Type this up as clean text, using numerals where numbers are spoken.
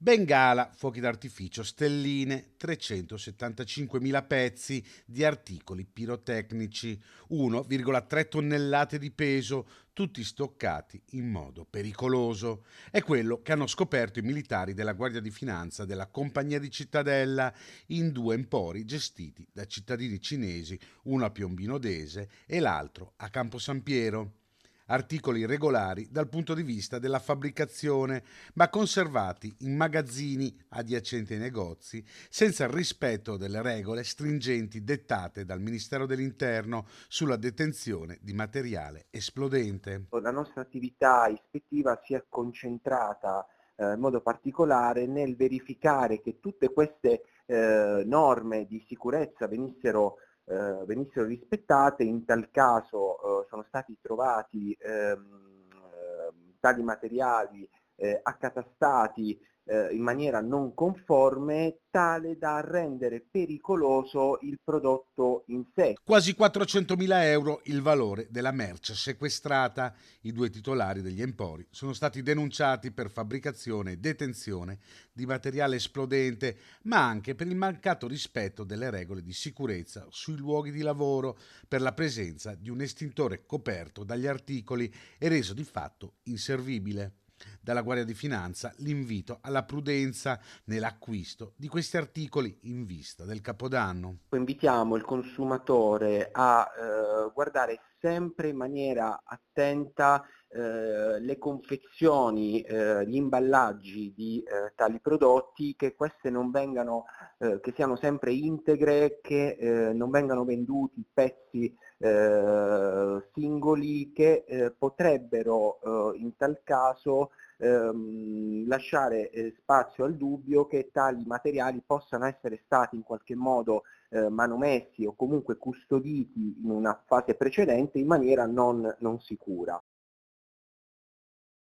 Bengala, fuochi d'artificio, stelline, 375.000 pezzi di articoli pirotecnici, 1,3 tonnellate di peso, tutti stoccati in modo pericoloso. È quello che hanno scoperto i militari della Guardia di Finanza della Compagnia di Cittadella in due empori gestiti da cittadini cinesi, uno a Piombino Dese e l'altro a Campo San Piero. Articoli irregolari dal punto di vista della fabbricazione, ma conservati in magazzini adiacenti ai negozi, senza il rispetto delle regole stringenti dettate dal Ministero dell'Interno sulla detenzione di materiale esplodente. La nostra attività ispettiva si è concentrata in modo particolare nel verificare che tutte queste norme di sicurezza venissero rispettate. In tal caso sono stati trovati tali materiali accatastati in maniera non conforme, tale da rendere pericoloso il prodotto in sé. Quasi 400.000 euro il valore della merce sequestrata. I due titolari degli empori sono stati denunciati per fabbricazione e detenzione di materiale esplodente, ma anche per il mancato rispetto delle regole di sicurezza sui luoghi di lavoro, per la presenza di un estintore coperto dagli articoli e reso di fatto inservibile. Dalla Guardia di Finanza l'invito alla prudenza nell'acquisto di questi articoli in vista del Capodanno. Invitiamo il consumatore a guardare sempre in maniera attenta le confezioni, gli imballaggi di tali prodotti, che queste non vengano che siano sempre integre, che non vengano venduti pezzi singoli che potrebbero in tal caso lasciare spazio al dubbio che tali materiali possano essere stati in qualche modo manomessi o comunque custoditi in una fase precedente in maniera non sicura.